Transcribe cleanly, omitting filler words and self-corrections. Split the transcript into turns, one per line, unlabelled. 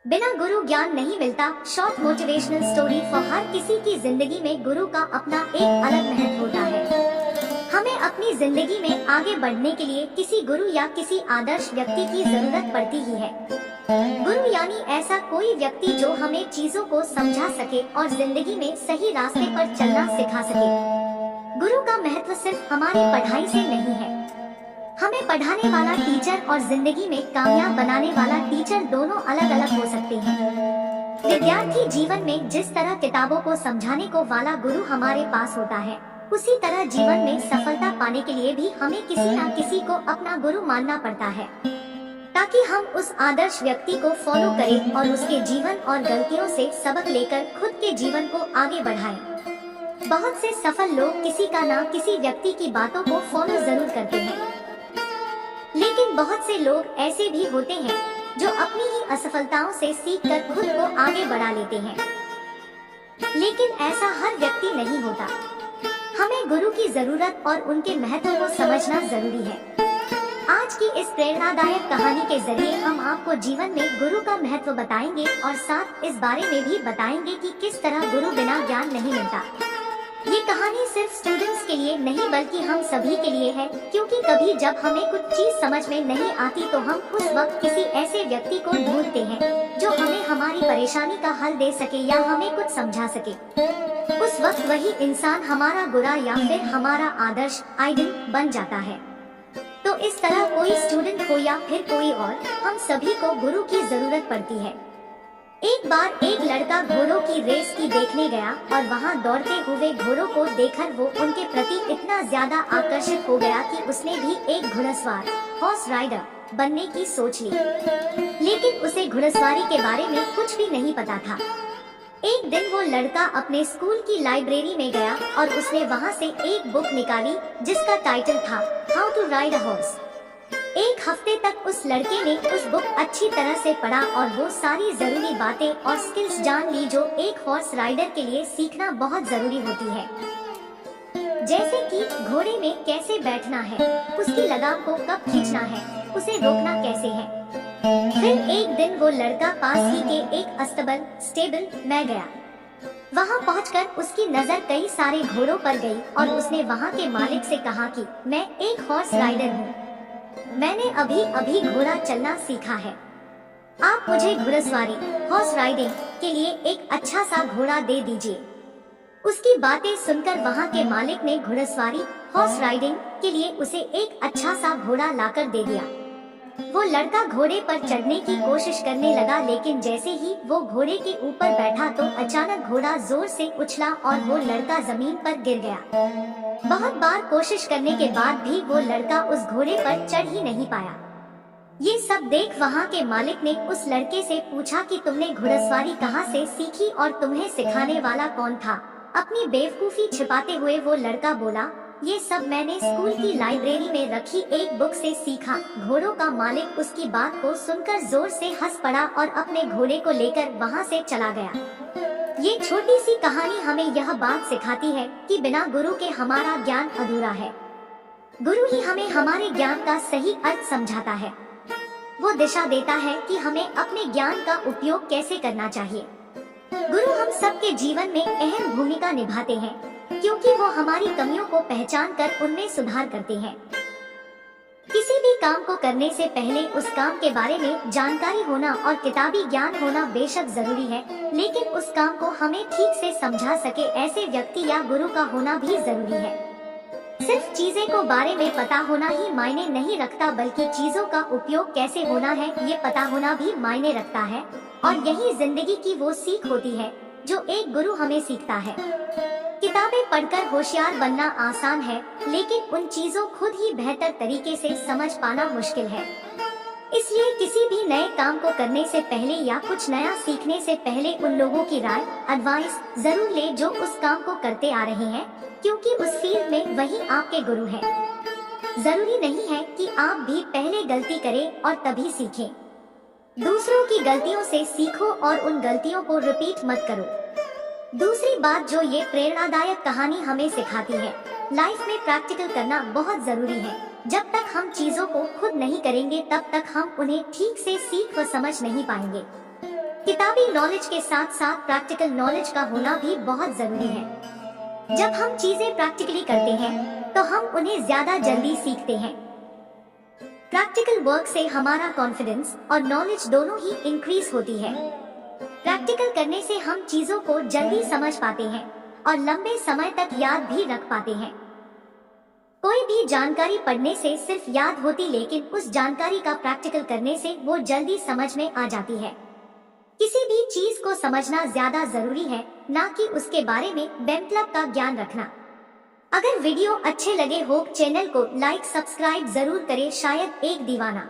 बिना गुरु ज्ञान नहीं मिलता। Short motivational story for her किसी की जिंदगी में गुरु का अपना एक अलग महत्व होता है। हमें अपनी जिंदगी में आगे बढ़ने के लिए किसी गुरु या किसी आदर्श व्यक्ति की जरूरत पड़ती ही है। गुरु यानी ऐसा कोई व्यक्ति जो हमें चीजों को समझा सके और जिंदगी में सही रास्ते पर चलना सिखा सके। गुरु का महत्व सिर्फ हमारी पढ़ाई से नहीं है। हमें पढ़ाने वाला टीचर और जिंदगी में कामयाब बनाने वाला टीचर दोनों अलग अलग हो सकते हैं। विद्यार्थी जीवन में जिस तरह किताबों को समझाने को वाला गुरु हमारे पास होता है, उसी तरह जीवन में सफलता पाने के लिए भी हमें किसी न किसी को अपना गुरु मानना पड़ता है, ताकि हम उस आदर्श व्यक्ति को फॉलो करें और उसके जीवन और गलतियों से सबक लेकर खुद के जीवन को आगे बढ़ाएं। बहुत से सफल लोग किसी का ना किसी व्यक्ति की बातों को फॉलो जरूर करते हैं, लेकिन बहुत से लोग ऐसे भी होते हैं जो अपनी ही असफलताओं से सीखकर खुद को आगे बढ़ा लेते हैं। लेकिन ऐसा हर व्यक्ति नहीं होता। हमें गुरु की जरूरत और उनके महत्व को समझना जरूरी है। आज की इस प्रेरणादायक कहानी के जरिए हम आपको जीवन में गुरु का महत्व बताएंगे और साथ इस बारे में भी बताएंगे कि किस तरह गुरु बिना ज्ञान नहीं मिलता। ये कहानी सिर्फ स्टूडेंट्स के लिए नहीं बल्कि हम सभी के लिए है, क्योंकि कभी जब हमें कुछ चीज समझ में नहीं आती तो हम उस वक्त किसी ऐसे व्यक्ति को ढूंढते हैं जो हमें हमारी परेशानी का हल दे सके या हमें कुछ समझा सके। उस वक्त वही इंसान हमारा गुरु या फिर हमारा आदर्श आइडल बन जाता है। तो इस तरह कोई स्टूडेंट हो या फिर कोई और, हम सभी को गुरु की जरूरत पड़ती है। एक बार एक लड़का घोड़ों की रेस की देखने गया और वहाँ दौड़ते हुए घोड़ों को देखकर वो उनके प्रति इतना ज्यादा आकर्षित हो गया कि उसने भी एक घुड़सवार हॉर्स राइडर बनने की सोच ली। लेकिन उसे घुड़सवारी के बारे में कुछ भी नहीं पता था। एक दिन वो लड़का अपने स्कूल की लाइब्रेरी में गया और उसने वहाँ से एक बुक निकाली जिसका टाइटल था how to ride a horse. एक हफ्ते तक उस लड़के ने उस बुक अच्छी तरह से पढ़ा और वो सारी जरूरी बातें और स्किल्स जान ली जो एक हॉर्स राइडर के लिए सीखना बहुत जरूरी होती है। जैसे कि घोड़े में कैसे बैठना है, उसकी लगाम को कब खींचना है, उसे रोकना कैसे है। फिर एक दिन वो लड़का पास ही के एक स्टेबल में गया। वहाँ पहुंचकर उसकी नजर कई सारे घोड़ों पर गई और उसने वहाँ के मालिक से कहा कि मैं एक हॉर्स राइडर हूँ, मैंने अभी अभी घोड़ा चलना सीखा है। आप मुझे घुड़सवारी हॉर्स राइडिंग के लिए एक अच्छा सा घोड़ा दे दीजिए। उसकी बातें सुनकर वहाँ के मालिक ने घुड़सवारी हॉर्स राइडिंग के लिए उसे एक अच्छा सा घोड़ा लाकर दे दिया। वो लड़का घोड़े पर चढ़ने की कोशिश करने लगा, लेकिन जैसे ही वो घोड़े के ऊपर बैठा तो अचानक घोड़ा जोर से उछला और वो लड़का जमीन पर गिर गया। बहुत बार कोशिश करने के बाद भी वो लड़का उस घोड़े पर चढ़ ही नहीं पाया। ये सब देख वहाँ के मालिक ने उस लड़के से पूछा कि तुमने घुड़सवारी कहाँ से सीखी और तुम्हें सिखाने वाला कौन था। अपनी बेवकूफी छिपाते हुए वो लड़का बोला, ये सब मैंने स्कूल की लाइब्रेरी में रखी एक बुक से सीखा। घोड़ों का मालिक उसकी बात को सुनकर जोर से हंस पड़ा और अपने घोड़े को लेकर वहाँ से चला गया। ये छोटी सी कहानी हमें यह बात सिखाती है कि बिना गुरु के हमारा ज्ञान अधूरा है। गुरु ही हमें हमारे ज्ञान का सही अर्थ समझाता है। वो दिशा देता है कि हमें अपने ज्ञान का उपयोग कैसे करना चाहिए। गुरु हम सबके जीवन में अहम भूमिका निभाते हैं, क्योंकि वो हमारी कमियों को पहचान कर उनमें सुधार करते हैं। किसी भी काम को करने से पहले उस काम के बारे में जानकारी होना और किताबी ज्ञान होना बेशक जरूरी है, लेकिन उस काम को हमें ठीक से समझा सके ऐसे व्यक्ति या गुरु का होना भी जरूरी है। सिर्फ चीजें को बारे में पता होना ही मायने नहीं रखता, बल्कि चीजों का उपयोग कैसे होना है ये पता होना भी मायने रखता है। और यही जिंदगी की वो सीख होती है जो एक गुरु हमें सीखता है। किताबें पढ़कर होशियार बनना आसान है, लेकिन उन चीजों खुद ही बेहतर तरीके से समझ पाना मुश्किल है। इसलिए किसी भी नए काम को करने से पहले या कुछ नया सीखने से पहले उन लोगों की राय एडवाइस जरूर ले जो उस काम को करते आ रहे हैं, क्योंकि उस फील्ड में वही आपके गुरु हैं। जरूरी नहीं है कि आप भी पहले गलती करें और तभी सीखें। दूसरों की गलतियों से सीखो और उन गलतियों को रिपीट मत करो। दूसरी बात जो ये प्रेरणादायक कहानी हमें सिखाती है, लाइफ में प्रैक्टिकल करना बहुत जरूरी है। जब तक हम चीजों को खुद नहीं करेंगे तब तक हम उन्हें ठीक से सीख व समझ नहीं पाएंगे। किताबी नॉलेज के साथ साथ प्रैक्टिकल नॉलेज का होना भी बहुत जरूरी है। जब हम चीजें प्रैक्टिकली करते हैं तो हम उन्हें ज्यादा जल्दी सीखते हैं। प्रैक्टिकल वर्क से हमारा कॉन्फिडेंस और नॉलेज दोनों ही इंक्रीज होती है। प्रैक्टिकल करने से हम चीजों को जल्दी समझ पाते हैं और लंबे समय तक याद भी रख पाते हैं। कोई भी जानकारी पढ़ने से सिर्फ याद होती, लेकिन उस जानकारी का प्रैक्टिकल करने से वो जल्दी समझ में आ जाती है। किसी भी चीज को समझना ज्यादा जरूरी है, ना कि उसके बारे में बेमतलब का ज्ञान रखना। अगर वीडियो अच्छे लगे हो चैनल को लाइक सब्सक्राइब जरूर करें। शायद एक दीवाना